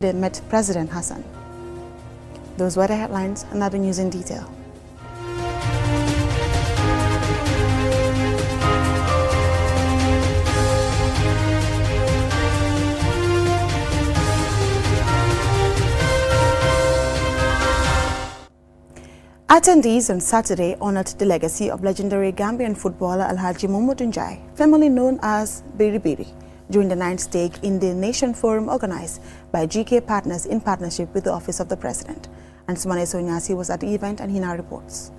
They met President Hassan. Those were the headlines, and now the news in detail. Attendees on Saturday honored the legacy of legendary Gambian footballer Alhaji Mamadou Njie, formerly known as Biri Biri, during the 9th Stake in the Nation Forum organized by GK Partners in partnership with the Office of the President. And Sumane Sonyasi was at the event, and he now reports.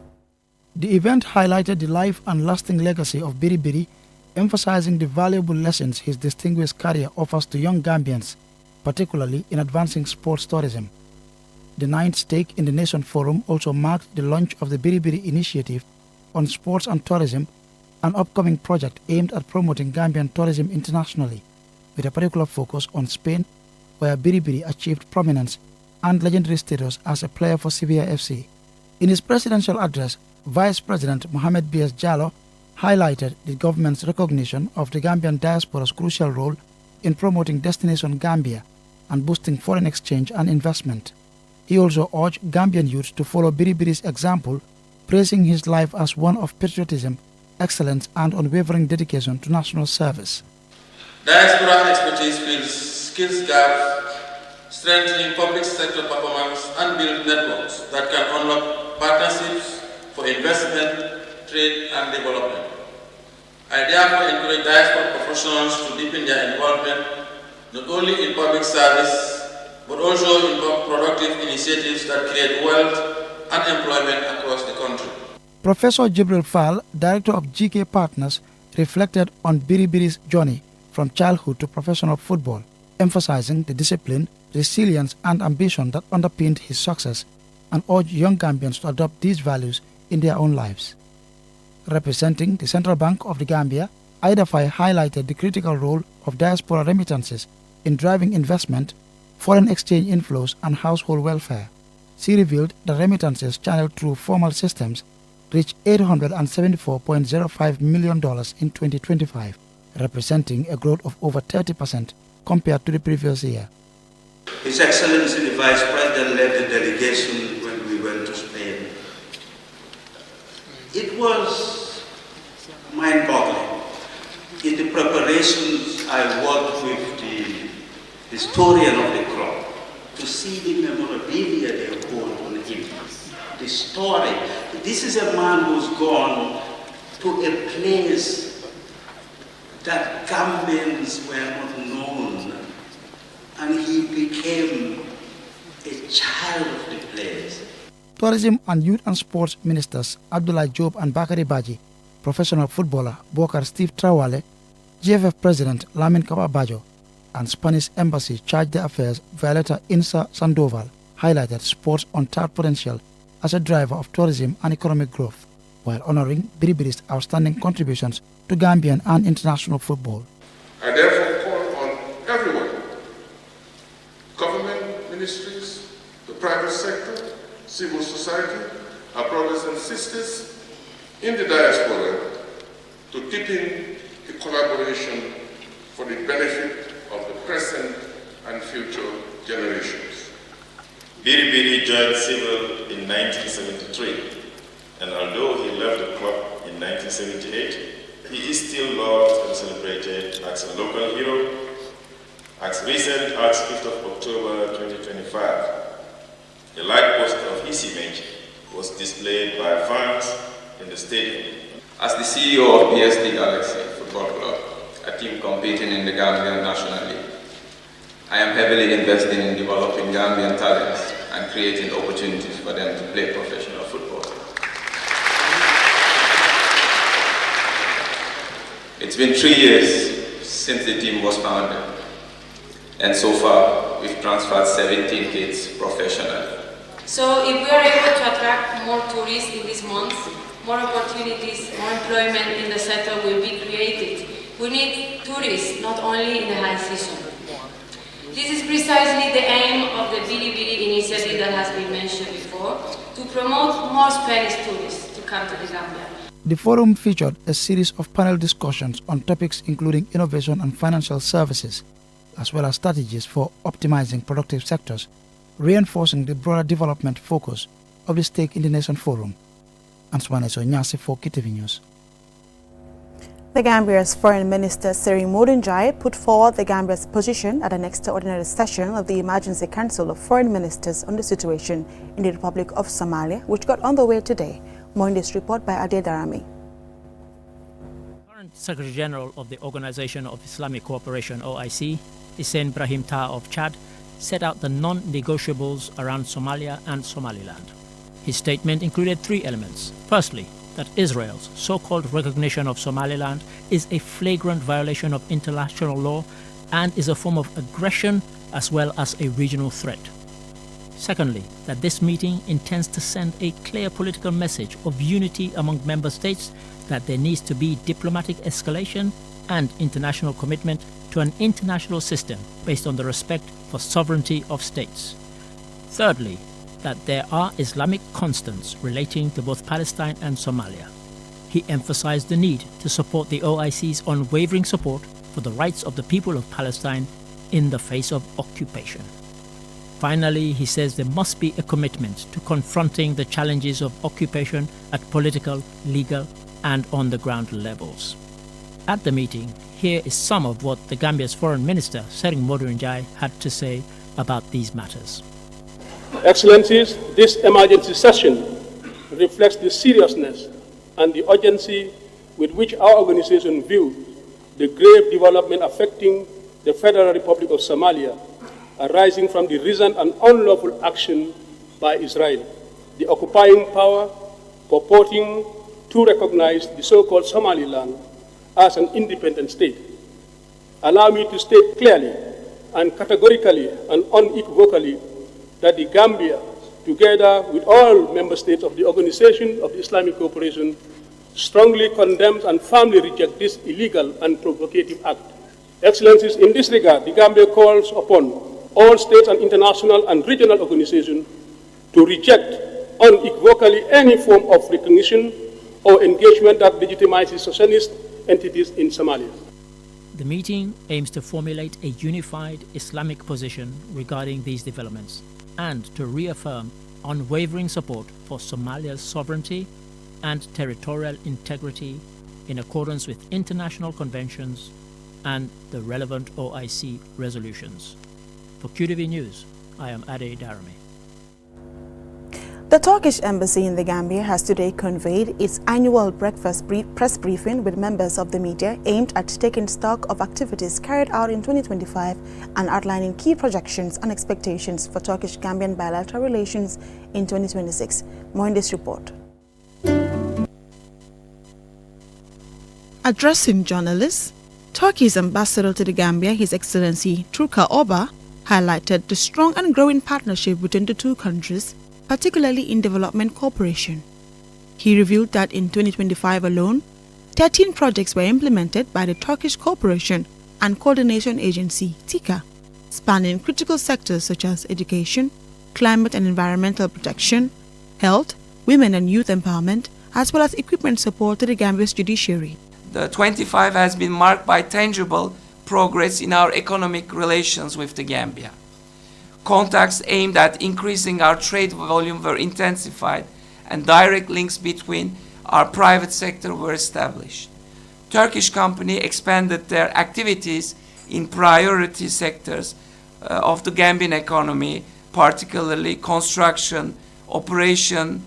The event highlighted the life and lasting legacy of Biri Biri, emphasizing the valuable lessons his distinguished career offers to young Gambians, particularly in advancing sports tourism. The 9th Stake in the Nation Forum also marked the launch of the Biri Biri initiative on sports and tourism, an upcoming project aimed at promoting Gambian tourism internationally, with a particular focus on Spain, where Biri Biri achieved prominence and legendary status as a player for Sevilla FC. In his presidential address, Vice President Mohamed B.S. Jallow highlighted the government's recognition of the Gambian diaspora's crucial role in promoting Destination Gambia and boosting foreign exchange and investment. He also urged Gambian youth to follow Biri Biri's example, praising his life as one of patriotism, excellence and unwavering dedication to national service. Diaspora expertise fills skills gaps, strengthening public sector performance and build networks that can unlock partnerships for investment, trade and development. I therefore encourage diaspora professionals to deepen their involvement not only in public service but also in productive initiatives that create wealth and employment across the country. Professor Jibril Fall, director of GK Partners, reflected on Biri Biri's journey from childhood to professional football, emphasizing the discipline, resilience and ambition that underpinned his success, and urged young Gambians to adopt these values in their own lives. Representing the Central Bank of the Gambia, Ida Faye highlighted the critical role of diaspora remittances in driving investment, foreign exchange inflows and household welfare. She revealed that remittances channeled through formal systems reached $874.05 million in 2025, representing a growth of over 30% compared to the previous year. His Excellency the Vice President led the delegation when we went to Spain. It was mind-boggling. In the preparations, I worked with the historian of the crop to see the memorabilia they hold on him, the story. This is a man who's gone to a place that Gambians were not known, and he became a child of the place. Tourism and Youth and Sports Ministers Abdullah Job and Bakari Baji, professional footballer Bokar Steve Trawale, GFF President Lamin Kababajo, and Spanish Embassy Charge d'Affaires Violeta Insa Sandoval highlighted sports' untapped potential as a driver of tourism and economic growth, while honoring Biri Biri's outstanding contributions to Gambian and international football. I therefore call on everyone, government, ministries, the private sector, civil society, our brothers and sisters in the diaspora to deepen the collaboration for the benefit of the present and future generations. Biri Biri joined civil in 1973, and although he left the club in 1978, he is still loved and celebrated as a local hero. As recent as 5th of October 2025, a light poster of his image was displayed by fans in the stadium. As the CEO of PSD Galaxy Football Club, a team competing in the Gambian National League, I am heavily investing in developing Gambian talents and creating opportunities for them to play professional football. It's been 3 years since the team was founded, and so far we've transferred 17 kids professionally. So if we are able to attract more tourists in this month, more opportunities, more employment in the sector will be created. We need tourists, not only in the high season. This is precisely the aim of the Biri Biri initiative that has been mentioned before, to promote more Spanish tourists to come to the Gambia. The forum featured a series of panel discussions on topics including innovation and financial services, as well as strategies for optimizing productive sectors, reinforcing the broader development focus of the Stake in the Nation Forum. Answane Sonyasi for KTV News. The Gambia's Foreign Minister Seri Modunjai put forward the Gambia's position at an extraordinary session of the Emergency Council of Foreign Ministers on the situation in the Republic of Somalia, which got underway today. More in this report by Dietary. Current Secretary General of the Organization of Islamic Cooperation (OIC), Hissène Brahim Tah of Chad, set out the non-negotiables around Somalia and Somaliland. His statement included three elements. Firstly, that Israel's so-called recognition of Somaliland is a flagrant violation of international law and is a form of aggression as well as a regional threat. Secondly, that this meeting intends to send a clear political message of unity among member states, that there needs to be diplomatic escalation and international commitment to an international system based on the respect for sovereignty of states. Thirdly, that there are Islamic constants relating to both Palestine and Somalia. He emphasized the need to support the OIC's unwavering support for the rights of the people of Palestine in the face of occupation. Finally, he says there must be a commitment to confronting the challenges of occupation at political, legal, and on-the-ground levels. At the meeting, here is some of what the Gambia's Foreign Minister, Seri Modunjai, had to say about these matters. Excellencies, this emergency session reflects the seriousness and the urgency with which our organization views the grave development affecting the Federal Republic of Somalia arising from the recent and unlawful action by Israel, the occupying power purporting to recognize the so-called Somaliland as an independent state. Allow me to state clearly and categorically and unequivocally that the Gambia, together with all member states of the Organization of Islamic Cooperation, strongly condemns and firmly rejects this illegal and provocative act. Excellencies, in this regard, the Gambia calls upon all states and international and regional organizations to reject unequivocally any form of recognition or engagement that legitimizes socialist entities in Somalia. The meeting aims to formulate a unified Islamic position regarding these developments and to reaffirm unwavering support for Somalia's sovereignty and territorial integrity in accordance with international conventions and the relevant OIC resolutions. For QTV News, I am Dietary. The Turkish Embassy in the Gambia has today convened its annual press briefing with members of the media aimed at taking stock of activities carried out in 2025 and outlining key projections and expectations for Turkish-Gambian bilateral relations in 2026. More in this report. Addressing journalists, Turkey's ambassador to the Gambia, His Excellency Turka Oba, highlighted the strong and growing partnership between the two countries, particularly in development cooperation. He revealed that in 2025 alone, 13 projects were implemented by the Turkish Cooperation and Coordination Agency, TICA, spanning critical sectors such as education, climate and environmental protection, health, women and youth empowerment, as well as equipment support to the Gambia's judiciary. The 25 has been marked by tangible progress in our economic relations with the Gambia. Contacts aimed at increasing our trade volume were intensified, and direct links between our private sector were established. Turkish companies expanded their activities in priority sectors of the Gambian economy, particularly construction, operation,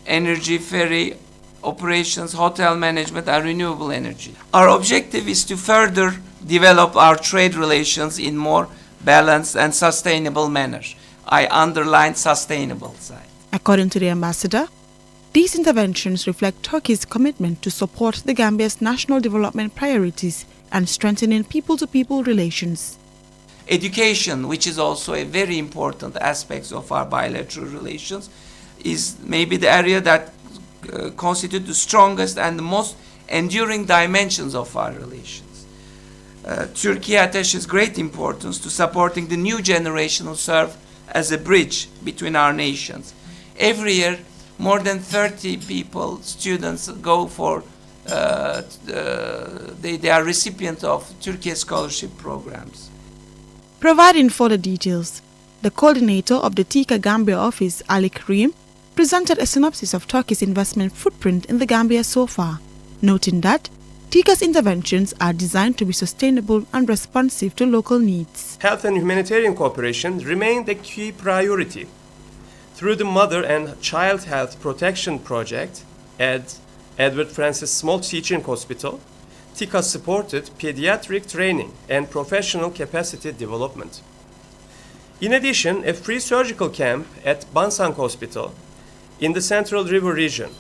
energy, ferry operations, hotel management, and renewable energy. Our objective is to further develop our trade relations in more balanced and sustainable manner. I underline sustainable side. According to the ambassador, these interventions reflect Turkey's commitment to support the Gambia's national development priorities and strengthening people-to-people relations. Education, which is also a very important aspect of our bilateral relations, is maybe the area that constitutes the strongest and the most enduring dimensions of our relations. Turkey attaches great importance to supporting the new generation who serve as a bridge between our nations. Every year, more than 30 people, students, go for, they are recipients of Turkey scholarship programs. Providing further details, the coordinator of the Turkey-Gambia office, Ali Karim, presented a synopsis of Turkey's investment footprint in the Gambia so far, noting that Turkey's interventions are designed to be sustainable and responsive to local needs. Health and humanitarian cooperation remained a key priority. Through the Mother and Child Health Protection Project at Edward Francis Small Teaching Hospital, TICA supported pediatric training and professional capacity development. In addition, a free surgical camp at Bansang Hospital in the Central River region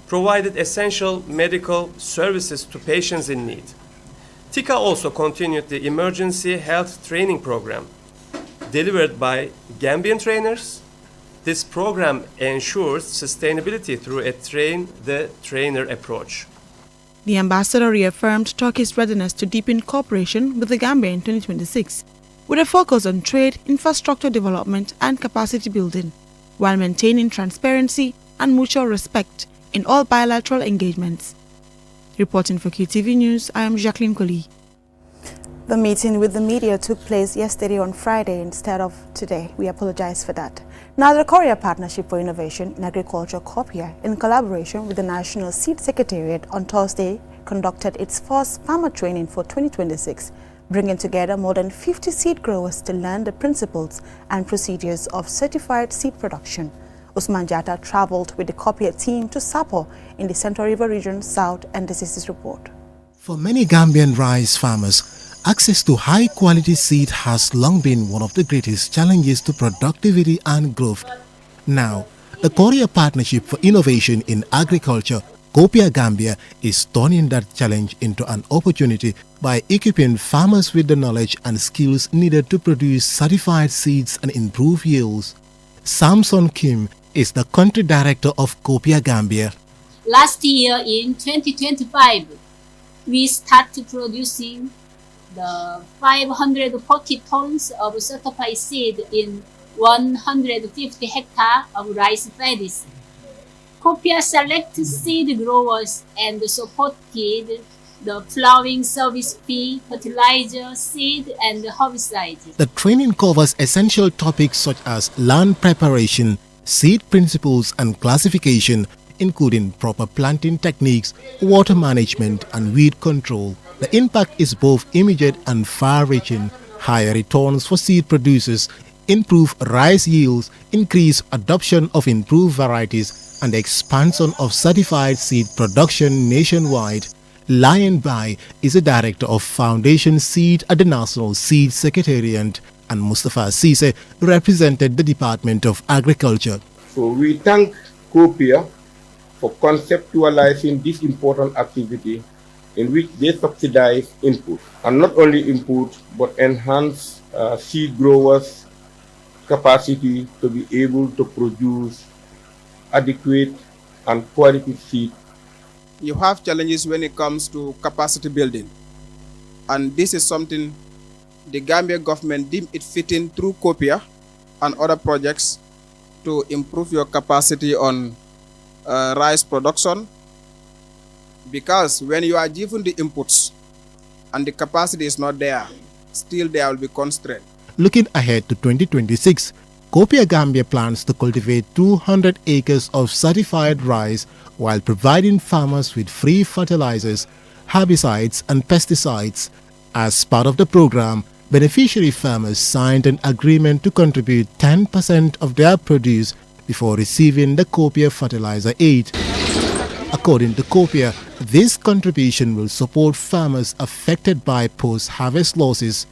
provided essential medical services to patients in need. TICA also continued the emergency health training program delivered by Gambian trainers. This program ensures sustainability through a train-the-trainer approach. The ambassador reaffirmed Turkey's readiness to deepen cooperation with the Gambia in 2026, with a focus on trade, infrastructure development and capacity building, while maintaining transparency and mutual respect in all bilateral engagements. Reporting for QTV News, I am Jacqueline Collie. The meeting with the media took place yesterday on Friday instead of today. We apologize for that. Now, the Korea Partnership for Innovation in Agriculture, KOPIA, in collaboration with the National Seed Secretariat on Thursday, conducted its first farmer training for 2026, bringing together more than 50 seed growers to learn the principles and procedures of certified seed production. Usman Jatta traveled with the KOPIA team to Sapo in the Central River Region South, and this is his report. For many Gambian rice farmers, access to high-quality seed has long been one of the greatest challenges to productivity and growth. Now, the Korea Partnership for Innovation in Agriculture, KOPIA Gambia, is turning that challenge into an opportunity by equipping farmers with the knowledge and skills needed to produce certified seeds and improve yields. Samson Kim is the country director of KOPIA Gambia. Last year in 2025, we started producing the 540 tons of certified seed in 150 hectares of rice paddies. KOPIA selected seed growers and supported the plowing service fee, fertilizer, seed, and herbicides. The training covers essential topics such as land preparation, seed principles and classification, including proper planting techniques, water management, and weed control. The impact is both immediate and far-reaching: higher returns for seed producers, improved rice yields, increased adoption of improved varieties, and the expansion of certified seed production nationwide. Lion Bai is a director of Foundation Seed at the National Seed Secretariat, and Mustafa Sise represented the Department of Agriculture. So we thank KOPIA for conceptualizing this important activity in which they subsidize input, and not only input but enhance seed growers' capacity to be able to produce adequate and quality seed. You have challenges when it comes to capacity building, and this is something the Gambia government deemed it fitting through KOPIA and other projects to improve your capacity on rice production, because when you are given the inputs and the capacity is not there, still there will be constraint. Looking ahead to 2026, KOPIA Gambia plans to cultivate 200 acres of certified rice while providing farmers with free fertilizers, herbicides and pesticides. As part of the program, beneficiary farmers signed an agreement to contribute 10% of their produce before receiving the KOPIA fertilizer aid. According to KOPIA, this contribution will support farmers affected by post-harvest losses.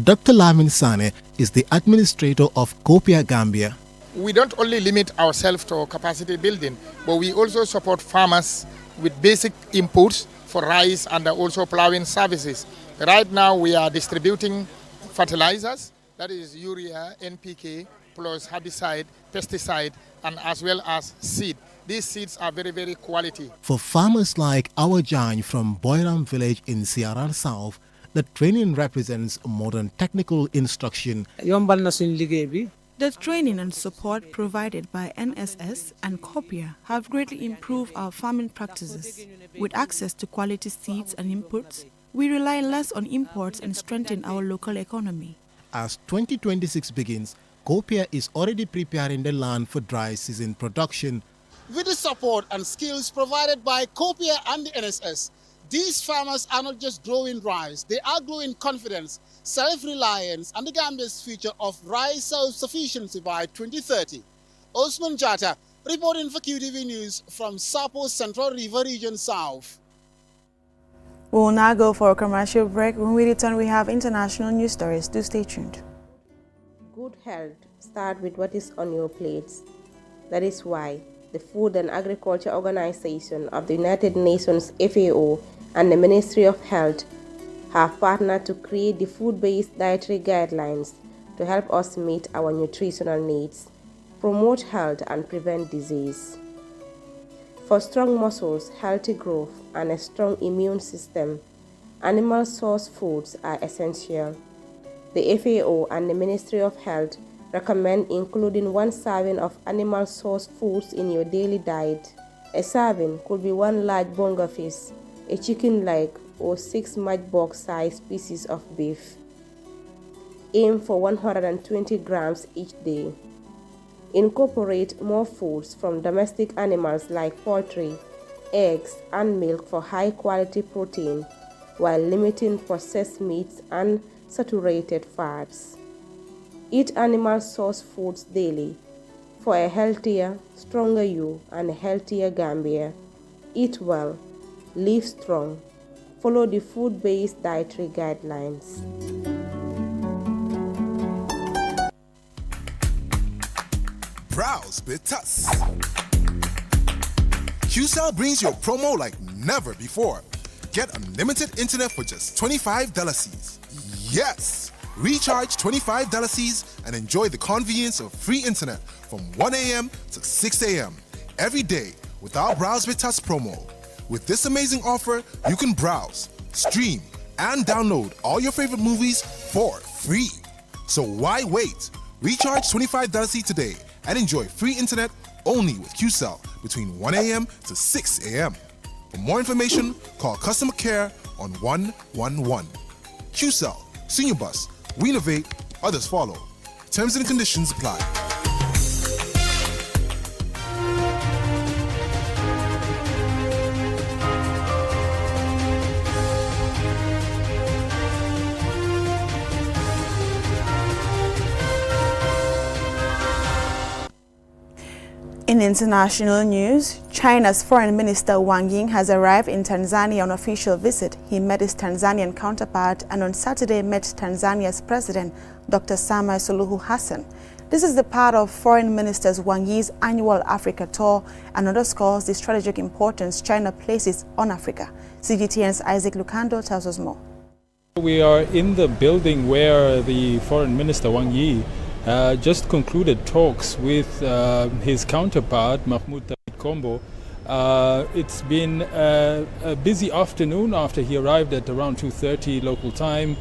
Dr. Lamin Sane is the administrator of KOPIA Gambia. We don't only limit ourselves to capacity building, but we also support farmers with basic inputs for rice and also plowing services. Right now we are distributing fertilizers, that is urea, NPK, plus herbicide, pesticide, and as well as seed. These seeds are very, very quality. For farmers like Awajan from Boiram village in Sierra South, the training represents modern technical instruction. The training and support provided by NSS and KOPIA have greatly improved our farming practices. With access to quality seeds and inputs, we rely less on imports and strengthen our local economy. As 2026 begins, Copia is already preparing the land for dry season production. With the support and skills provided by Copia and the NSS, these farmers are not just growing rice, they are growing confidence, self-reliance, and the Gambia's future of rice self-sufficiency by 2030. Osman Jata, reporting for QTV News from Sapo Central River Region South. We will now go for a commercial break. When we return, we have international news stories. Do stay tuned. Good health starts with what is on your plates. That is why the Food and Agriculture Organization of the United Nations FAO and the Ministry of Health have partnered to create the food-based dietary guidelines to help us meet our nutritional needs, promote health and prevent disease. For strong muscles, healthy growth, and a strong immune system, animal source foods are essential. The FAO and the Ministry of Health recommend including 1 serving of animal source foods in your daily diet. A serving could be 1 large bonga fish, a chicken leg, or 6 matchbox-sized pieces of beef. Aim for 120 grams each day. Incorporate more foods from domestic animals like poultry, eggs, and milk for high-quality protein, while limiting processed meats and saturated fats. Eat animal source foods daily for a healthier, stronger you and a healthier Gambia. Eat well, live strong. Follow the food-based dietary guidelines. Browse with us. QCell brings you a promo like never before. Get unlimited internet for just $25. Yes! Recharge $25 and enjoy the convenience of free internet from 1 a.m. to 6 a.m. every day with our Browse with Us promo. With this amazing offer, you can browse, stream, and download all your favorite movies for free. So why wait? Recharge $25 today and enjoy free internet only with QCell between 1 a.m. to 6 a.m. For more information, call customer care on 111. QCell, Senior Bus, we innovate, others follow. Terms and conditions apply. In international news, China's Foreign Minister Wang Yi has arrived in Tanzania on official visit. He met his Tanzanian counterpart and on Saturday met Tanzania's President, Dr. Samia Suluhu Hassan. This is the part of Foreign Minister Wang Yi's annual Africa tour and underscores the strategic importance China places on Africa. CGTN's Isaac Lucando tells us more. We are in the building where the Foreign Minister Wang Yi just concluded talks with his counterpart, Mahmoud Kombo. It's been a busy afternoon after he arrived at around 2:30 local time,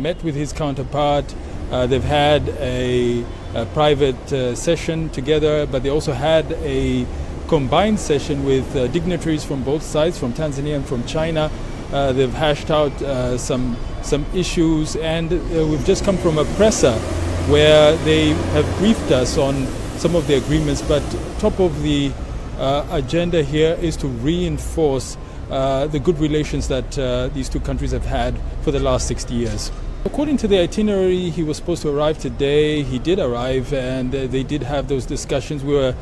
met with his counterpart. They've had a private session together, but they also had a combined session with dignitaries from both sides, from Tanzania and from China. They've hashed out some issues, and we've just come from a presser where they have briefed us on some of the agreements, but top of the agenda here is to reinforce the good relations that these two countries have had for the last 60 years. According to the itinerary, he was supposed to arrive today. He did arrive, and they did have those discussions. We were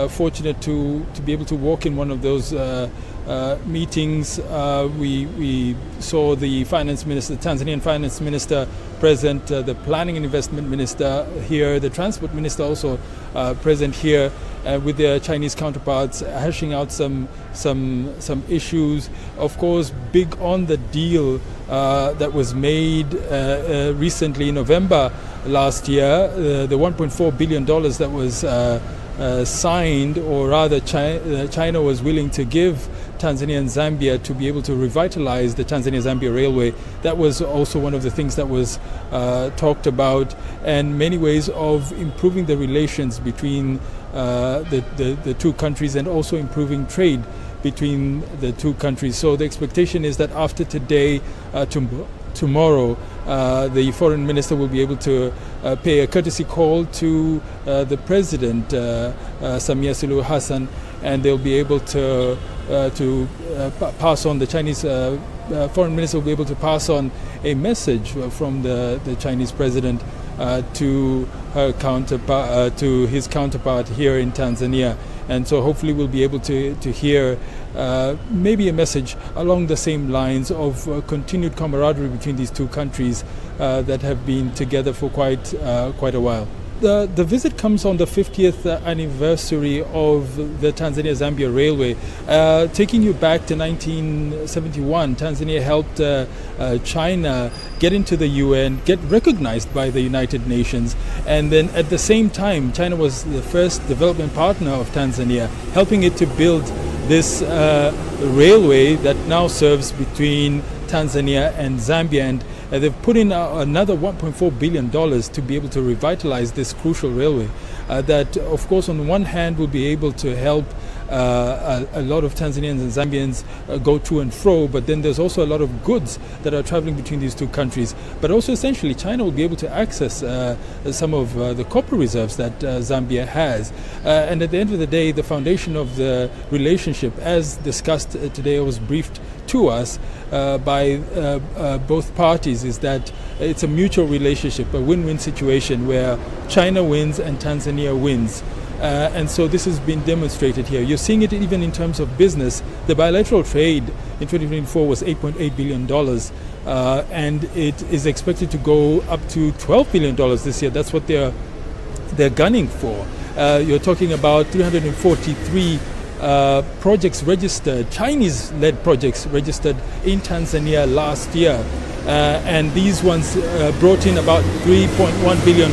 fortunate to be able to walk in one of those meetings. We saw the finance minister, the Tanzanian finance minister present, the planning and investment minister here, the transport minister also present here, with their Chinese counterparts, hashing out some issues. Of course, big on the deal that was made recently in November last year, the $1.4 billion that was signed, or rather China was willing to give Tanzania and Zambia to be able to revitalize the Tanzania-Zambia railway. That was also one of the things that was talked about, and many ways of improving the relations between the two countries, and also improving trade between the two countries. So the expectation is that after today, tomorrow the foreign minister will be able to pay a courtesy call to the president, Samia Suluhu Hassan, and they'll be able to pass on, the Chinese foreign minister will be able to pass on a message from the Chinese president to her counterpart, to his counterpart here in Tanzania. And so hopefully we'll be able to hear maybe a message along the same lines of continued camaraderie between these two countries that have been together for quite a while. The visit comes on the 50th anniversary of the Tanzania-Zambia Railway. Taking you back to 1971, Tanzania helped China get into the UN, get recognized by the United Nations, and then at the same time, China was the first development partner of Tanzania, helping it to build this railway that now serves between Tanzania and Zambia, and they've put in another $1.4 billion to be able to revitalize this crucial railway that, of course, on one hand will be able to help a lot of Tanzanians and Zambians go to and fro, but then there's also a lot of goods that are traveling between these two countries. But also essentially China will be able to access some of the copper reserves that Zambia has. And at the end of the day, the foundation of the relationship, as discussed today, was briefed to us by both parties, is that it's a mutual relationship, a win-win situation where China wins and Tanzania wins. And so this has been demonstrated here. You're seeing it even in terms of business. The bilateral trade in 2024 was $8.8 billion, and it is expected to go up to $12 billion this year. That's what they're gunning for. You're talking about 343 projects registered, Chinese-led projects registered in Tanzania last year. And these ones brought in about $3.1 billion.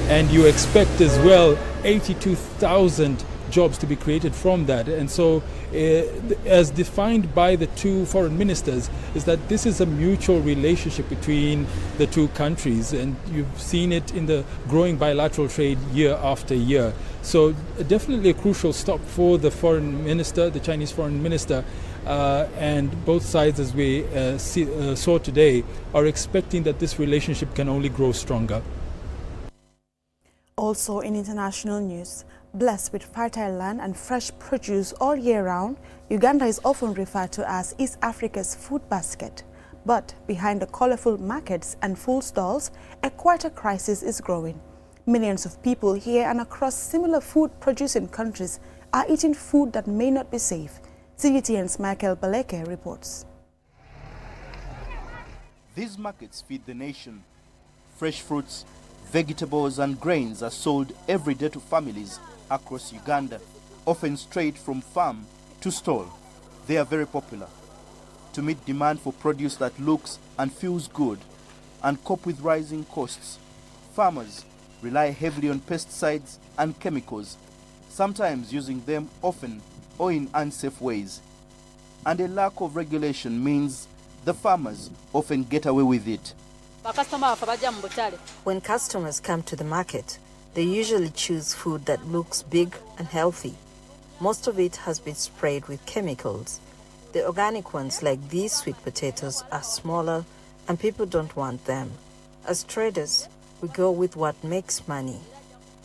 And you expect as well 82,000 jobs to be created from that. And so as defined by the two foreign ministers, is that this is a mutual relationship between the two countries, and you've seen it in the growing bilateral trade year after year. So definitely a crucial stop for the foreign minister, the Chinese foreign minister, and both sides, as we saw today, are expecting that this relationship can only grow stronger. Also in international news, blessed with fertile land and fresh produce all year round, Uganda is often referred to as East Africa's food basket. But behind the colorful markets and full stalls, a quieter crisis is growing. Millions of people here and across similar food-producing countries are eating food that may not be safe. CGTN's Michael Baleke reports. These markets feed the nation. Fresh fruits, vegetables and grains are sold every day to families across Uganda, often straight from farm to stall. They are very popular. To meet demand for produce that looks and feels good and cope with rising costs, farmers rely heavily on pesticides and chemicals, sometimes using them often or in unsafe ways. And a lack of regulation means the farmers often get away with it. When customers come to the market, they usually choose food that looks big and healthy. Most of it has been sprayed with chemicals. The organic ones, like these sweet potatoes, are smaller and people don't want them. As traders, we go with what makes money.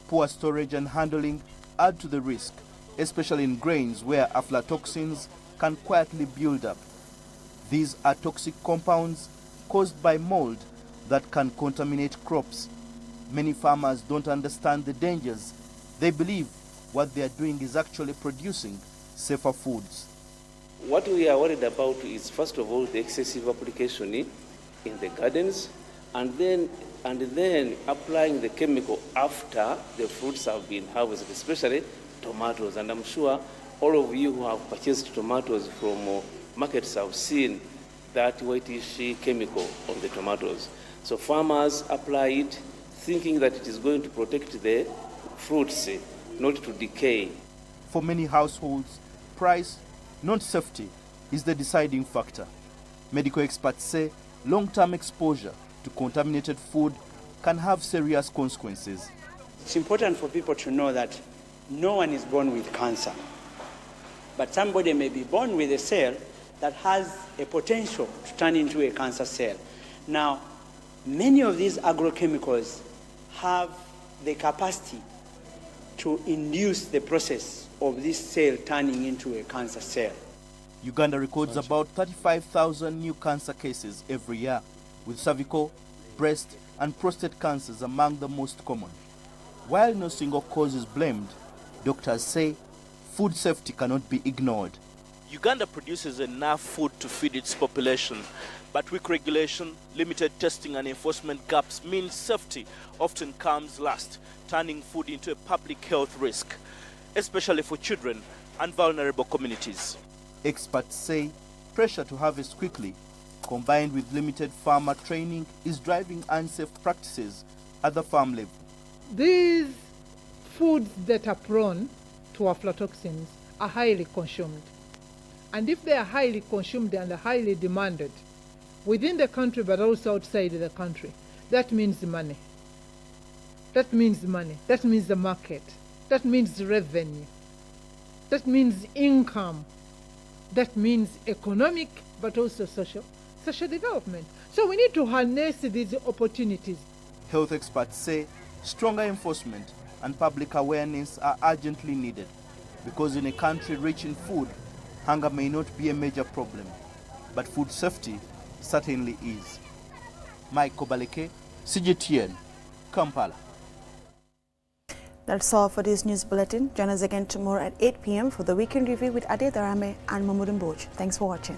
Poor storage and handling add to the risk, especially in grains where aflatoxins can quietly build up. These are toxic compounds caused by mold that can contaminate crops. Many farmers don't understand the dangers. They believe what they are doing is actually producing safer foods. What we are worried about is, first of all, the excessive application in the gardens, and then applying the chemical after the fruits have been harvested, especially tomatoes. And I'm sure all of you who have purchased tomatoes from markets have seen that whitish chemical on the tomatoes. So farmers apply it thinking that it is going to protect the fruits, not to decay. For many households, price, not safety, is the deciding factor. Medical experts say long-term exposure to contaminated food can have serious consequences. It's important for people to know that no one is born with cancer, but somebody may be born with a cell that has a potential to turn into a cancer cell. Now, many of these agrochemicals have the capacity to induce the process of this cell turning into a cancer cell. Uganda records about 35,000 new cancer cases every year, with cervical, breast, and prostate cancers among the most common. While no single cause is blamed, doctors say food safety cannot be ignored. Uganda produces enough food to feed its population, but weak regulation, limited testing and enforcement gaps mean safety often comes last, turning food into a public health risk, especially for children and vulnerable communities. Experts say pressure to harvest quickly, combined with limited farmer training, is driving unsafe practices at the farm level. These foods that are prone to aflatoxins are highly consumed. And if they are highly consumed and are highly demanded within the country but also outside the country, that means money. That means money. That means the market. That means revenue. That means income. That means economic but also social development. So we need to harness these opportunities. Health experts say stronger enforcement and public awareness are urgently needed, because in a country rich in food, hunger may not be a major problem, but food safety certainly is. Mike Kobaleke, CGTN, Kampala. That's all for this news bulletin. Join us again tomorrow at 8 p.m. for the Weekend Review with Dietary and Mahmoud Mboj. Thanks for watching.